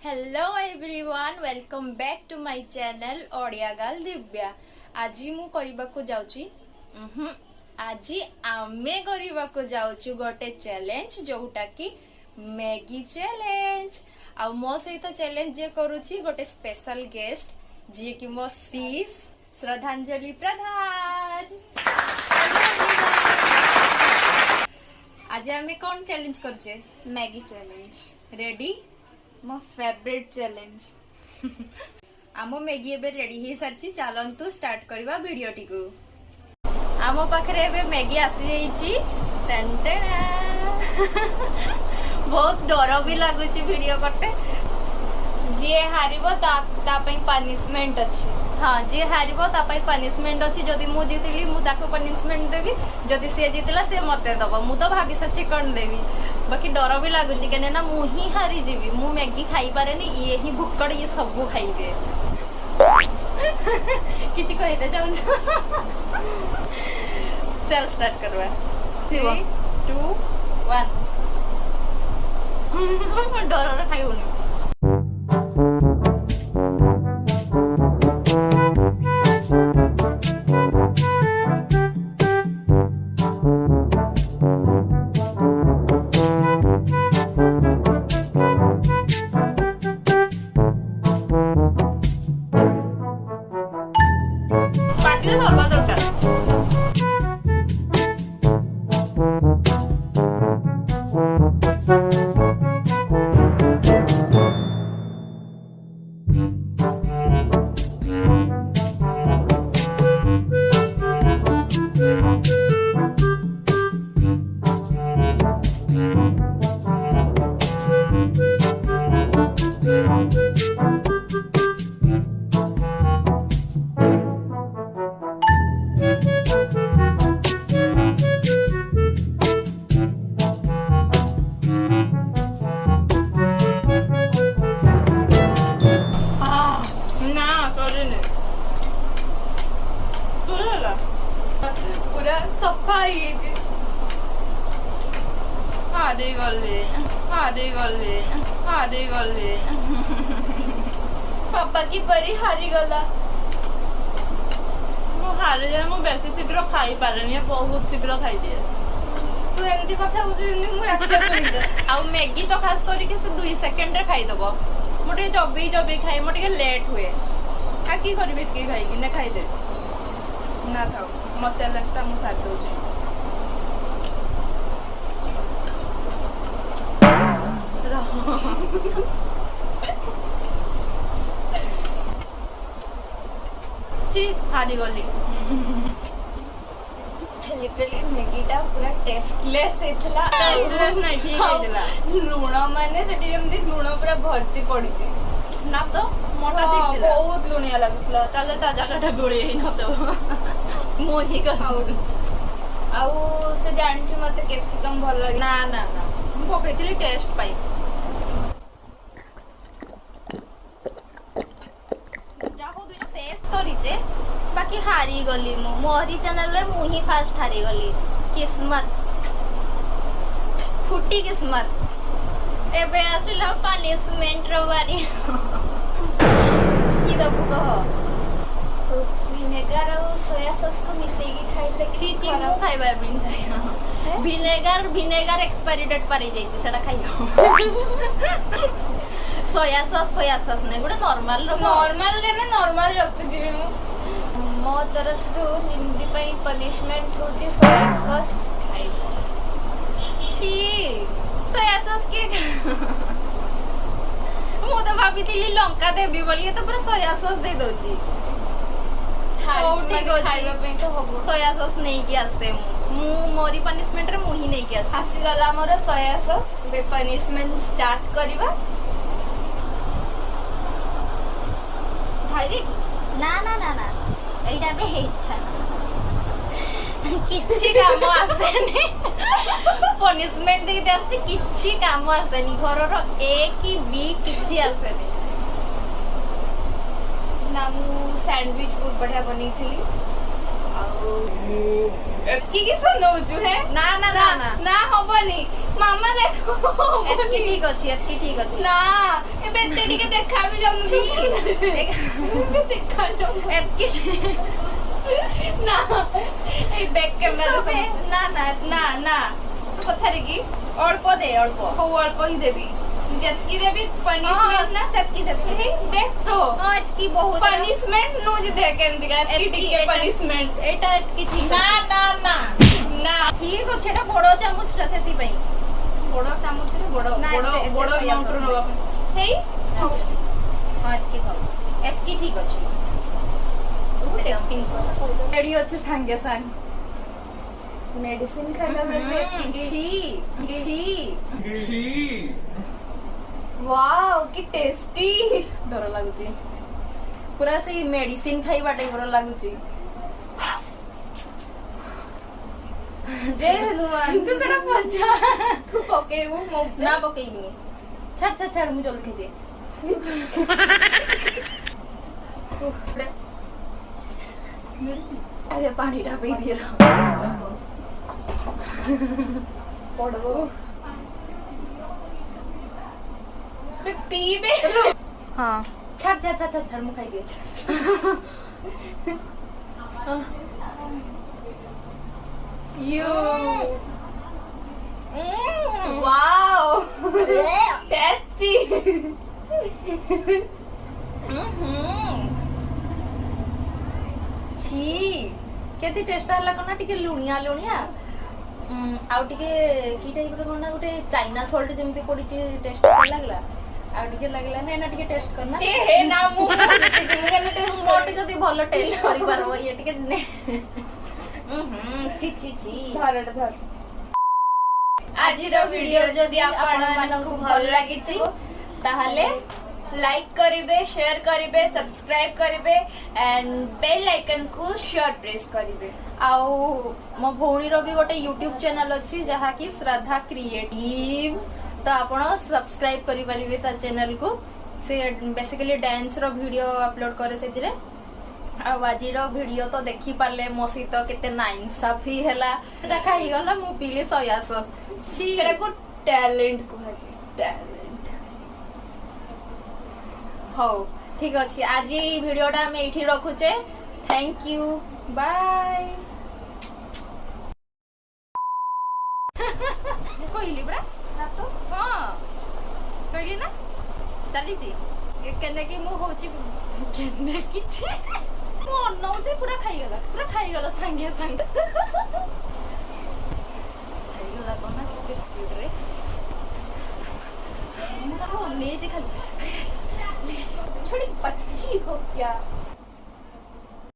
Hello everyone welcome back to my channel Odia girl Divya. आज मु करबाको जाउची आज आमे करबाको जाउछु गोटे चैलेंज जोटा कि मैगी चैलेंज। आ मो सहित चैलेंज जे करूची गोटे स्पेशल गेस्ट जे कि मो सीस श्रद्धांजलि प्रधान। आज आमे कौन चैलेंज करछे? Maggi challenge ready? मो फेवरेट चैलेंज। आम मैगी एबे रेडी हे सरची। चलंतु स्टार्ट करबा वीडियो टिकु। आम पाखरे एबे मैगी आसी जाईची। बहुत डर भी लागुची वीडियो करते। जे हारिबो ता पई पनिशमेंट अछि। हाँ, जे हारिबो ता पई पनिशमेंट अछि। जदि मु जीतिली मु ताको पनिशमेंट देबी, जदि से जीतिला से मते दबो। मु तो भाबी सच्ची कोन देबी, बाकी डर भी लगुच कहीं ना मु ही हारी जीवी। मु मैगी खाई पारे ये ही भुक्कड़ ये सब खाइबे। किछि कहते जाउन। चल स्टार्ट करवा। 3 2 1 डर खाइबनी। पूरा सफा हारी गले पापा की परी हारी गला। हारी जाए मुझे बेसी शीघ्र खाई पारे, बहुत शीघ्र खाई दिए। तू एमती कथा आउ मैगी तो खास करके से 2 सेकंड रे खाई दबो। मोटे जबी खाई मोटे लेट हुए। का की करबे के खाई कि ना खाई दे ना खाओ। मो चैलेंज ता मु साथ दोची। ची हारी गली। लिटरली मैगी टा पूरा टेस्टलेस हेतला। टेस्टलेस नहीं ठीक हेतला। लूण माने सेठी जेमती लूण पूरा भर्ती पड़ी छी ना तो मोटा ठीक थिला। बहुत लुणिया लागुतला। ताले ता जगह गोळे ही न तो मोही खाऊ। आउ से जानि छी मते कैप्सिकम भल लागे। ना ना ना मु पकैतली टेस्ट पाई। जाहो दुई शेष करिचे बाकी हारी गली मु। मोरी चैनल रे मु ही फास्ट हारी गली। किस्मत फुटी किस्मत। एबे आसिला पनिशमेंट रो बारी। की दबु कह विनेगर और सोया सॉस को मिसेगी खाइले की मु खाइबा बिन जाय। विनेगर एक्सपायरी डेट पारी जाइछ सेटा खाइयो। सोया सॉस ने गुडा नॉर्मल रखते जीवे मो तरफ जो हिंदी पई पनिशमेंट होची सोया सॉस खाइबो। छी सोया सॉस के मु तो भाभी थिली लंका देबी बोलिए तो पूरा सोया सॉस दे दोची। खाइबा पई तो हबो। सोया सॉस नहीं कि आसे मु मोरी पनिशमेंट रे मु ही नहीं कि आसी गला मोर सोया सॉस। बे पनिशमेंट स्टार्ट करबा। भाई ना ना ना ना एटा बे हेठा किछि काम आसेनी। पनिशमेंट दे देसी किछि काम आसेनी। घर रो ए की बी किछि आसेनी। ना मु सैंडविच बहुत बढ़िया बनी थी। কি কিছু ନଉଛୁ ହେ ନା ନା ନା ନା ନା ହବନି ମାମା ଦେଖ ଏତିକି ଠିକ ଅଛି ଏତିକି ଠିକ ଅଛି ନା ଏବେ ଏତେ ଟିକେ ଦେଖା ବି ଯାଉନି ଦେଖା ଯାଉନି ଏତିକି ନା ଏଇ ବ୍ୟାକ୍ କ୍ୟାମେରା ନା ନା ନା ନା କଥାରେ କି ଅଳ୍ପ ଦେ ଅଳ୍ପ ହଉ ଅଳ୍ପ ହିଁ ଦେବି ଯେତିକି ଦେବି ପନିଶମେଣ୍ଟ ନା ସେତିକି ସେତିକି ଦେଖ ତ ହଁ ଏତିକି ବହୁତ ପନିଶମେଣ୍ଟ ନଉଛି ଦେଖ କେମିତିକା ଏତିକି ଟିକେ ପନିଶମେଣ୍ଟ ଏଇଟା ଏତିକି ଠିକ ନା ଅଛି। ନା ନା ନା ଠିକ ଅଛି ଏଟା ବଡ ଚାମଚଟା ସେଥିପାଇଁ ବଡ ଚାମଚରେ ବଡ ନା, ବଡ ଏତେ ବଡ ସୋୟା ଆମାଉଣ୍ଟର ସସ୍ ନବା ପାଇଁ ହେଇ ହଁ ଏତିକି ଥାଉ ଏତିକି ଠିକ ଅଛି ରେଡି ଅଛି ସାଙ୍ଗେ ସାଙ୍ଗେ ମେଡିସିନ ଖାଇଲା ବେଳେ ଏତିକି ଛି ଛି वाओ कि टेस्टी ଡର ଲାଗୁଛି ପୁରା ସେଇ ମେଡିସିନ ଖାଇବା ଟାଇପର ଲାଗୁଛି जय हनुमान ତୁ ସେଟା ପଚା तू पकेबू मो ନା ପକେଇବିନି ଛାଡ ଛାଡ ଛାଡ ମୁଁ ଜଲ୍ଦି ଖାଇଦିଏ ଆগে ପାଣିଟା ପିଇ ଦିଏ पड़बो पीबे ହଁ ଛାଡ ଛାଡ ଛାଡ ଛାଡ ଛାଡ ମୁଁ ଖାଇଦିଏ यू वाओ टेस्टी छी କେତେ ଟେଷ୍ଟ ହେଲା କନା ଟିକେ ଲୁଣିଆ ଲୁଣିଆ ଆଉ ଟିକେ କି ଟାଇପର କନା ଗୋଟେ ଚାଇନା ସଲ୍ଟ ଯେମିତି ପଡିଛି ଟେଷ୍ଟ ଲାଗିଲା ଆଉ ଟିକେ ଲାଗିଲା ନା ଏନା ଟିକେ ଟେଷ୍ଟ କରନା ए हे ना मु ମୋଟେ ଯଦି ଭଲ ଟେଷ୍ଟ କରିପାରିବ ଇଏ ଟିକେ ଛି ଛି ଛି ଧରଟା ଧର ଆଜିର ଭିଡିଓ ଯଦି ଆପଣମାନଙ୍କୁ ଭଲ ଲାଗିଛି ତାହେଲେ लाइक करिबे शेयर करिबे सब्सक्राइब करिबे एंड बेल आइकन को श्योर प्रेस करिबे ଆଉ ମୋ ଭଉଣୀର ବି ଗୋଟେ ୟୁଟ୍ୟୁବ ଚ୍ୟାନେଲ ଅଛି ଯାହାକି ଶ୍ରଦ୍ଧା କ୍ରିଏଟିଭ ତ ଆପଣ ସବସ୍କ୍ରାଇବ କରିପାରିବେ ତା ଚ୍ୟାନେଲକୁ ସେ ବେସିକାଲି ଡ୍ୟାନ୍ସ ର ଭିଡିଓ ଅପଲୋଡ କରେ ସେଥିରେ ଆଉ ଆଜିର ଭିଡିଓ ତ ଦେଖି ପାରିଲେ ମୋ ସହିତ କେତେ ନାଇନସାଫି ହେଲା ଦେଖା ହେଇଗଲା ମୁଁ ପିଲି ସୋୟା ସସ୍ ଛି ସେଟା को टैलेंट कुहाजी टैलेंट ହଉ ଠିକ ଅଛି ଆଜି ଏଇ ଭିଡିଓଟା ଆମେ ଏଇଠି ରଖୁଛେ ଥ୍ୟାଙ୍କ ୟୁ ବାଏ କହିଲି ପରା तो ହଁ କହିଲି ନା ଚାଲିଛି କେନେକି ମୁଁ ହଉଛି କେନେ କିଛି ମୁଁ ଅନଉଛି ପୁରା ଖାଇଗଲା ସାଙ୍ଗେ ସାଙ୍ଗେ ଖାଇଗଲା କଣ ନା କେତେ ସ୍ପିଡରେ ମୁଁ ତାକୁ ଅନେଇଛି ଖାଲି थोड़ी बच्ची हो क्या